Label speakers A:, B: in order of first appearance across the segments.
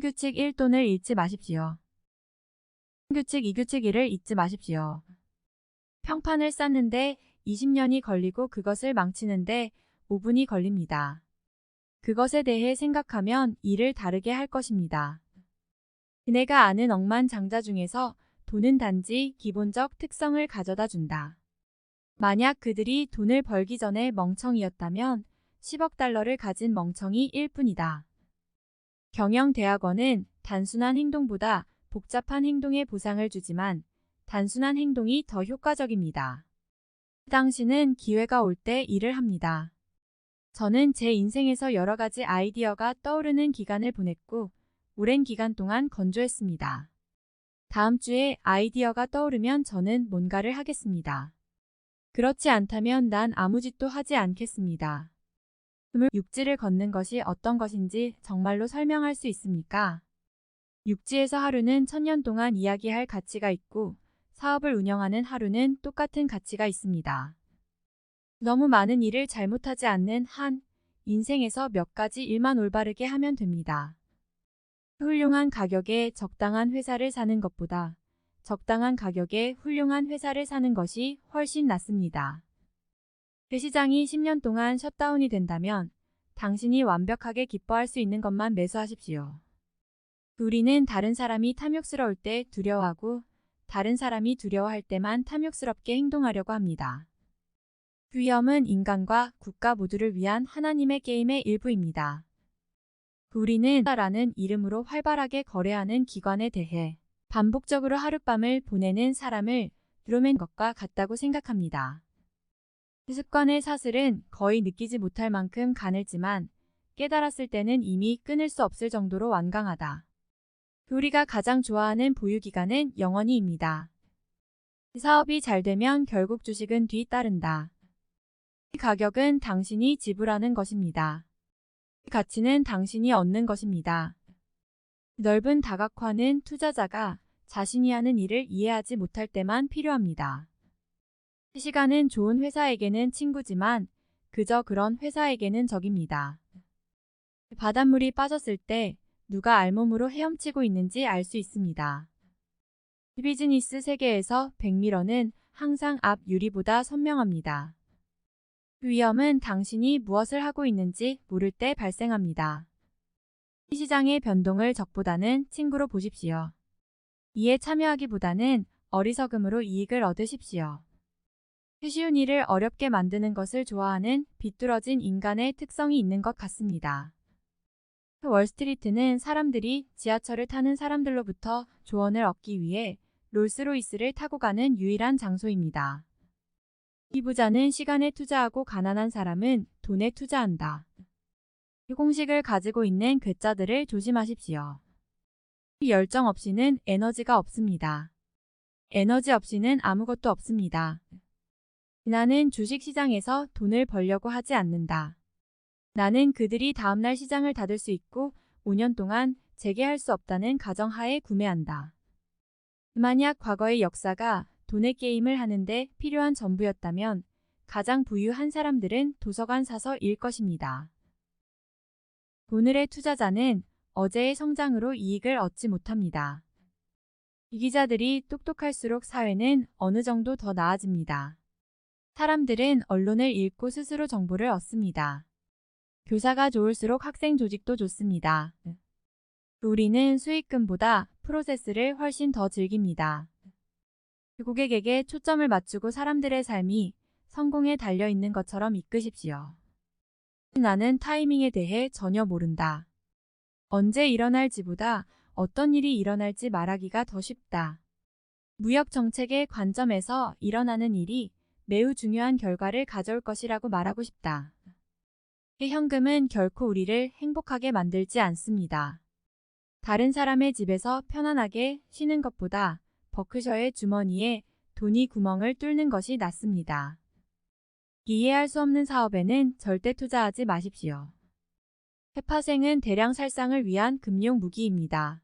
A: 규칙 1 돈을 잃지 마십시오. 규칙 2 규칙 1을 잊지 마십시오. 평판을 쌓는데 20년이 걸리고 그것을 망치는데 5분이 걸립니다. 그것에 대해 생각하면 일을 다르게 할 것입니다. 그네가 아는 억만장자 중에서 돈은 단지 기본적 특성을 가져다 준다. 만약 그들이 돈을 벌기 전에 멍청이였다면 10억 달러를 가진 멍청이일 뿐이다. 경영대학원은 단순한 행동보다 복잡한 행동에 보상을 주지만 단순한 행동이 더 효과적입니다. 당신은 기회가 올 때 일을 합니다. 저는 제 인생에서 여러 가지 아이디어가 떠오르는 기간을 보냈고 오랜 기간 동안 건조했습니다. 다음 주에 아이디어가 떠오르면 저는 뭔가를 하겠습니다. 그렇지 않다면 난 아무 짓도 하지 않겠습니다. 육지를 걷는 것이 어떤 것인지 정말로 설명할 수 있습니까? 육지에서 하루는 1000년 동안 이야기할 가치가 있고 사업을 운영하는 하루는 똑같은 가치가 있습니다. 너무 많은 일을 잘못하지 않는 한 인생에서 몇 가지 일만 올바르게 하면 됩니다. 훌륭한 가격에 적당한 회사를 사는 것보다 적당한 가격에 훌륭한 회사를 사는 것이 훨씬 낫습니다. 그 시장이 10년 동안 셧다운이 된다면 당신이 완벽하게 기뻐할 수 있는 것만 매수하십시오. 우리는 다른 사람이 탐욕스러울 때 두려워하고 다른 사람이 두려워할 때만 탐욕스럽게 행동하려고 합니다. 위험은 인간과 국가 모두를 위한 하나님의 게임의 일부입니다. 우리는 라는 이름으로 활발하게 거래하는 기관에 대해 반복적으로 하룻밤을 보내는 사람을 드로맨 것과 같다고 생각합니다. 습관의 사슬은 거의 느끼지 못할 만큼 가늘지만 깨달았을 때는 이미 끊을 수 없을 정도로 완강하다. 우리가 가장 좋아하는 보유기간은 영원히입니다. 사업이 잘 되면 결국 주식은 뒤따른다. 가격은 당신이 지불하는 것입니다. 가치는 당신이 얻는 것입니다. 넓은 다각화는 투자자가 자신이 하는 일을 이해하지 못할 때만 필요합니다. 시간은 좋은 회사에게는 친구지만 그저 그런 회사에게는 적입니다. 바닷물이 빠졌을 때 누가 알몸으로 헤엄치고 있는지 알 수 있습니다. 비즈니스 세계에서 백미러는 항상 앞 유리보다 선명합니다. 위험은 당신이 무엇을 하고 있는지 모를 때 발생합니다. 시장의 변동을 적보다는 친구로 보십시오. 이에 참여하기보다는 어리석음으로 이익을 얻으십시오. 쉬운 일을 어렵게 만드는 것을 좋아하는 비뚤어진 인간의 특성이 있는 것 같습니다. 월스트리트는 사람들이 지하철을 타는 사람들로부터 조언을 얻기 위해 롤스로이스를 타고 가는 유일한 장소입니다. 이 부자는 시간에 투자하고 가난한 사람은 돈에 투자한다. 이 공식을 가지고 있는 괴짜들을 조심하십시오. 열정 없이는 에너지가 없습니다. 에너지 없이는 아무것도 없습니다. 나는 주식시장에서 돈을 벌려고 하지 않는다. 나는 그들이 다음날 시장을 닫을 수 있고 5년 동안 재개할 수 없다는 가정하에 구매한다. 만약 과거의 역사가 돈의 게임을 하는데 필요한 전부였다면 가장 부유한 사람들은 도서관 사서 읽을 것입니다. 오늘의 투자자는 어제의 성장으로 이익을 얻지 못합니다. 이기자들이 똑똑할수록 사회는 어느 정도 더 나아집니다. 사람들은 언론을 읽고 스스로 정보를 얻습니다. 교사가 좋을수록 학생 조직도 좋습니다. 우리는 수익금보다 프로세스를 훨씬 더 즐깁니다. 고객에게 초점을 맞추고 사람들의 삶이 성공에 달려있는 것처럼 이끄십시오. 나는 타이밍에 대해 전혀 모른다. 언제 일어날지보다 어떤 일이 일어날지 말하기가 더 쉽다. 무역 정책의 관점에서 일어나는 일이 매우 중요한 결과를 가져올 것이라고 말하고 싶다. 현금은 결코 우리를 행복하게 만들지 않습니다. 다른 사람의 집에서 편안하게 쉬는 것보다 버크셔의 주머니에 돈이 구멍을 뚫는 것이 낫습니다. 이해할 수 없는 사업에는 절대 투자하지 마십시오. 해파생은 대량 살상을 위한 금용 무기입니다.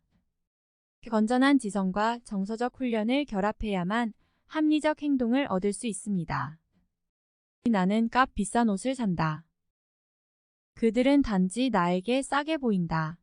A: 건전한 지성과 정서적 훈련을 결합해야만 합리적 행동을 얻을 수 있습니다. 나는 값 비싼 옷을 산다. 그들은 단지 나에게 싸게 보인다.